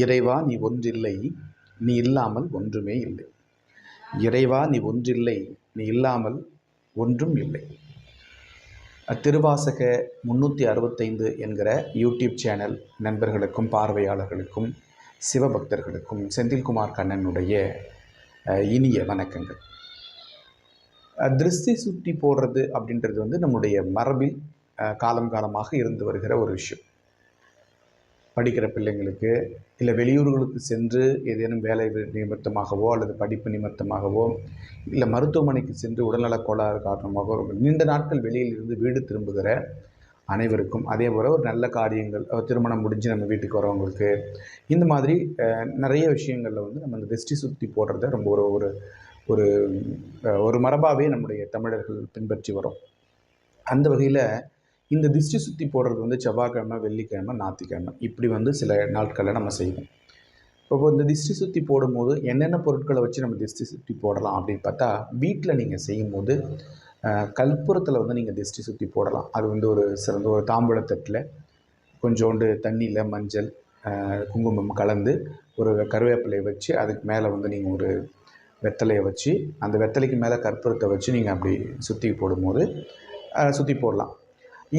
இறைவா நீ ஒன்றில்லை, நீ இல்லாமல் ஒன்றுமே இல்லை. இறைவா நீ ஒன்றில்லை, நீ இல்லாமல் ஒன்றும் இல்லை. திருவாசக 365 என்கிற யூடியூப் சேனல் நண்பர்களுக்கும் பார்வையாளர்களுக்கும் சிவபக்தர்களுக்கும் செந்தில்குமார் கண்ணனுடைய இனிய வணக்கங்கள். திருஷ்டி சுற்றி போடுறது அப்படின்றது வந்து நம்முடைய மரபில் காலம் காலமாக இருந்து வருகிற ஒரு விஷயம். படிக்கிற பிள்ளைங்களுக்கு இல்லை வெளியூர்களுக்கு சென்று ஏதேனும் வேலை நிமித்தமாகவோ அல்லது படிப்பு நிமித்தமாகவோ இல்லை மருத்துவமனைக்கு சென்று உடல்நலக் கோளாறு காரணமாகவோ நீண்ட நாட்கள் வெளியில் இருந்து வீடு திரும்புகிற அனைவருக்கும், அதே போல் ஒரு நல்ல காரியங்கள் திருமணம் முடிஞ்சு நம்ம வீட்டுக்கு வரவங்களுக்கு இந்த மாதிரி நிறைய விஷயங்களில் வந்து நம்ம இந்த திருஷ்டி சுற்றி போடுறத ரொம்ப ஒரு ஒரு ஒரு மரபாகவே நம்முடைய தமிழர்கள் பின்பற்றி வரோம். அந்த வகையில் இந்த திருஷ்டி சுற்றி போடுறது வந்து செவ்வாய்க்கிழமை, வெள்ளிக்கிழமை, ஞாயிற்றுக்கிழமை இப்படி வந்து சில நாட்களில் நம்ம செய்வோம். இப்போ இந்த திருஷ்டி சுற்றி போடும்போது என்னென்ன பொருட்களை வச்சு நம்ம திருஷ்டி சுற்றி போடலாம் அப்படின்னு பார்த்தா, வீட்டில் நீங்கள் செய்யும்போது கற்பூரத்தில் வந்து நீங்கள் திருஷ்டி சுற்றி போடலாம். அது வந்து ஒரு சிறந்த ஒரு தாம்பூலத்தட்டில் கொஞ்சோண்டு தண்ணியில் மஞ்சள் குங்குமம் கலந்து ஒரு கருவேப்பிலையை வச்சு அதுக்கு மேலே வந்து நீங்கள் ஒரு வெத்தலையை வச்சு அந்த வெத்தலைக்கு மேலே கற்பூரத்தை வச்சு நீங்கள் அப்படி சுற்றி போடும்போது சுற்றி போடலாம்.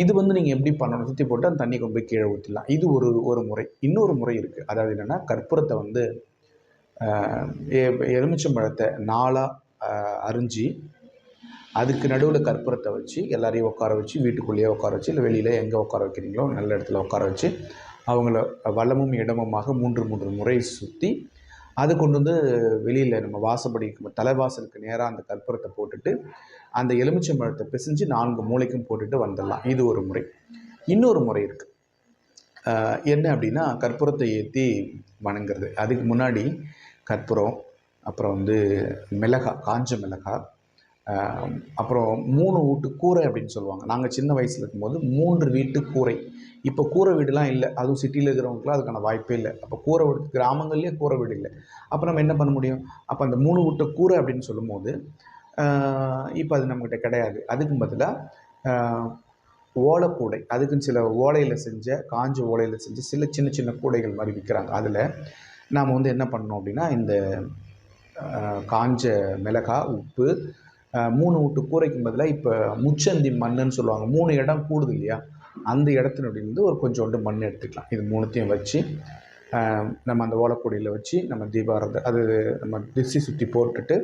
இது வந்து நீங்கள் எப்படி பண்ணணும், சுற்றி போட்டு அந்த தண்ணி கொண்டு போய் கீழே ஊற்றிடலாம். இது ஒரு முறை. இன்னொரு முறை இருக்குது. அதாவது என்னென்னா, கற்பூரத்தை வந்து எலுமிச்சம்பழத்தை 4ஆக அரிஞ்சு அதுக்கு நடுவில் கற்பூரத்தை வச்சு எல்லாரையும் உட்கார வச்சு வீட்டுக்குள்ளேயே உட்கார வச்சு இல்லை வெளியில் எங்கே உட்கார வைக்கிறீங்களோ நல்ல இடத்துல உட்கார வச்சு அவங்கள வலமும் இடமுமாக 3 முறை சுற்றி அது கொண்டு வந்து வெளியில் நம்ம வாசப்படிக்கு தலைவாசலுக்கு நேராக அந்த கற்பூரத்தை போட்டுட்டு அந்த எலுமிச்சம்பழத்தை பிசைஞ்சு 4 மூலைக்கும் போட்டுட்டு வந்துடலாம். இது ஒரு முறை. இன்னொரு முறை இருக்குது. என்ன அப்படின்னா, கற்பூரத்தை ஏற்றி வணங்குறது. அதுக்கு முன்னாடி கற்பூரம், அப்புறம் வந்து மிளகாய், காஞ்ச மிளகாய், அப்புறம் 3 வீட்டு கூரை அப்படின்னு சொல்லுவாங்க. நாங்கள் சின்ன வயசில் இருக்கும்போது 3 வீட்டு கூரை. இப்போ கூரை வீடுலாம் இல்லை. அதுவும் சிட்டியில் இருக்கிறவங்களுக்குலாம் அதுக்கான வாய்ப்பே இல்லை. அப்போ கூரை வீடு, கிராமங்கள்லேயே கூரை வீடு இல்லை. அப்போ நம்ம என்ன பண்ண முடியும்? அப்போ அந்த 3 வீட்டு கூரை அப்படின்னு சொல்லும்போது இப்போ அது நம்மக்கிட்ட கிடையாது. அதுக்கும் பதிலாக ஓலைக்கூடை, அதுக்குன்னு சில ஓலையில் செஞ்ச காஞ்ச ஓலையில் செஞ்ச சில சின்ன சின்ன கூடைகள் மாதிரி விற்கிறாங்க. அதில் நாம் வந்து என்ன பண்ணணும் அப்படின்னா, இந்த காஞ்ச மிளகாய், உப்பு, 3 வீட்டு கூரைக்கும் பதிலாக இப்போ முச்சந்தி மண்ணுன்னு சொல்லுவாங்க. 3 இடம் கூடுது இல்லையா, அந்த இடத்தினுடையிலேருந்து ஒரு கொஞ்சோண்டு மண் எடுத்துக்கலாம். இது 3த்தையும் வச்சு நம்ம அந்த ஓலைக்கூடையில் வச்சு நம்ம தீபாரத்தை அது நம்ம திருஷ்டி சுற்றி போட்டுட்டு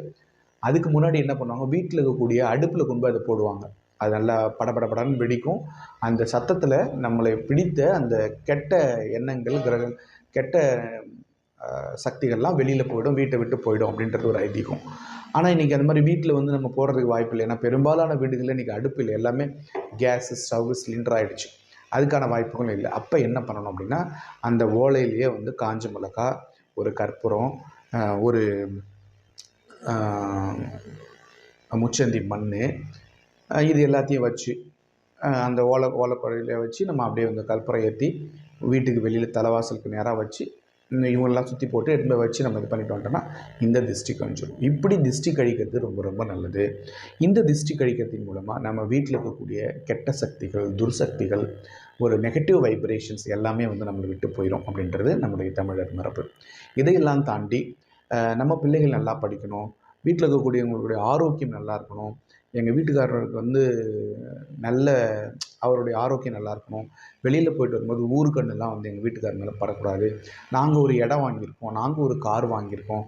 அதுக்கு முன்னாடி என்ன பண்ணுவாங்க, வீட்டில் இருக்கக்கூடிய அடுப்பில் கொண்டு போய் அதை போடுவாங்க. அது நல்லா படபடன்னு வெடிக்கும். அந்த சத்தத்தில் நம்மளை பிடித்த அந்த கெட்ட எண்ணங்கள், கெட்ட சக்திகள்லாம் வெளியில் போயிடும், வீட்டை விட்டு போயிடும் அப்படின்றது ஒரு ஐதீகம். ஆனால் இன்றைக்கி அந்த மாதிரி வீட்டில் வந்து நம்ம போடுறதுக்கு வாய்ப்பு இல்லை. ஏன்னா பெரும்பாலான வீடுகளில் இன்றைக்கி அடுப்பு இல்லை, எல்லாமே கேஸு, ஸ்டவ்வு, சிலிண்டர் ஆகிடுச்சு. அதுக்கான வாய்ப்புகளும் இல்லை. அப்போ என்ன பண்ணணும் அப்படின்னா, அந்த ஓலையிலேயே வந்து காஞ்ச மிளகாய், ஒரு கற்பூரம், ஒரு முச்சந்தி மண், இது எல்லாத்தையும் வச்சு அந்த ஓலைக்குழையில வச்சு நம்ம அப்படியே வந்து கற்பூரம் ஏற்றி வீட்டுக்கு வெளியில் தலைவாசலுக்கு நேராக வச்சு இவங்களெலாம் சுற்றி போட்டு எடுத்து வச்சு நம்ம இது பண்ணிட்டு வந்துட்டோம்னா இந்த திருஷ்டி கழிஞ்சிடும். இப்படி திருஷ்டி கழிக்கிறது ரொம்ப ரொம்ப நல்லது. இந்த திருஷ்டி கழிக்கிறதின் மூலமாக நம்ம வீட்டில் இருக்கக்கூடிய கெட்ட சக்திகள், துர்சக்திகள், ஒரு நெகட்டிவ் வைப்ரேஷன்ஸ் எல்லாமே வந்து நம்மளை விட்டு போயிடும் அப்படின்றது நம்முடைய தமிழர் மரபு. இதையெல்லாம் தாண்டி நம்ம பிள்ளைகள் நல்லா படிக்கணும், வீட்டில் இருக்கக்கூடியவங்களுடைய ஆரோக்கியம் நல்லா இருக்கணும், எங்கள் வீட்டுக்காரருக்கு வந்து நல்ல அவருடைய ஆரோக்கியம் நல்லா இருக்கணும், வெளியில் போயிட்டு வரும்போது ஊருக்கண்ணுலாம் வந்து எங்கள் வீட்டுக்காரர் மேலே படக்கூடாது, நாங்கள் ஒரு இடம் வாங்கியிருக்கோம், நாங்கள் ஒரு கார் வாங்கியிருக்கோம்,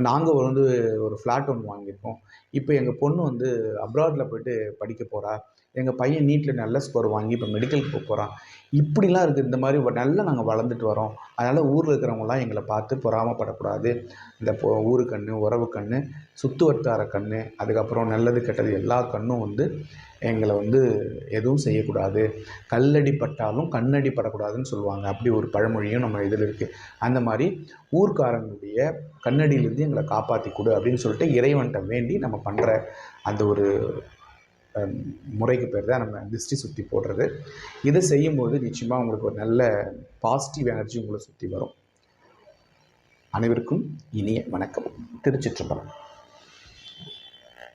நாங்கள் வந்து ஒரு ஃப்ளாட் ஒன்று வாங்கியிருக்கோம், இப்போ எங்கள் பொண்ணு வந்து அப்ராடில் போய்ட்டு படிக்க போகிறா, எங்கள் பையன் நீட்டில் நல்ல ஸ்கோர் வாங்கி இப்போ மெடிக்கலுக்கு போகிறான், இப்படிலாம் இருக்குது. இந்த மாதிரி நல்லா நாங்கள் வளர்ந்துட்டு வரோம். அதனால் ஊரில் இருக்கிறவங்களாம் எங்களை பார்த்து பொறாமப்படக்கூடாது. இந்த ஊரு கண்ணு, உறவு கண்ணு, சுற்று வட்டார கண்ணு, அதுக்கப்புறம் நல்லது கெட்டது எல்லா கண்ணும் வந்து எங்களை வந்து எதுவும் செய்யக்கூடாது, கல்லடி பட்டாலும் கண்ணடி படக்கூடாதுன்னு சொல்லுவாங்க. அப்படி ஒரு பழமொழியும் நம்ம இதில் இருக்குது. அந்த மாதிரி ஊர்க்காரங்களுடைய கண்ணடியிலேருந்து எங்களை காப்பாற்றி கொடு அப்படின்னு சொல்லிட்டு இறைவன்கிட்ட வேண்டி நம்ம பண்ணுற அந்த ஒரு முறைக்கு பேர் தான் நம்ம திருஷ்டி சுற்றி போடுறது. இதை செய்யும்போது நிச்சயமாக உங்களுக்கு ஒரு நல்ல பாசிட்டிவ் எனர்ஜி உங்களை சுற்றி வரும். அனைவருக்கும் இனிய வணக்கம். திருச்சிற்றம்பலம்.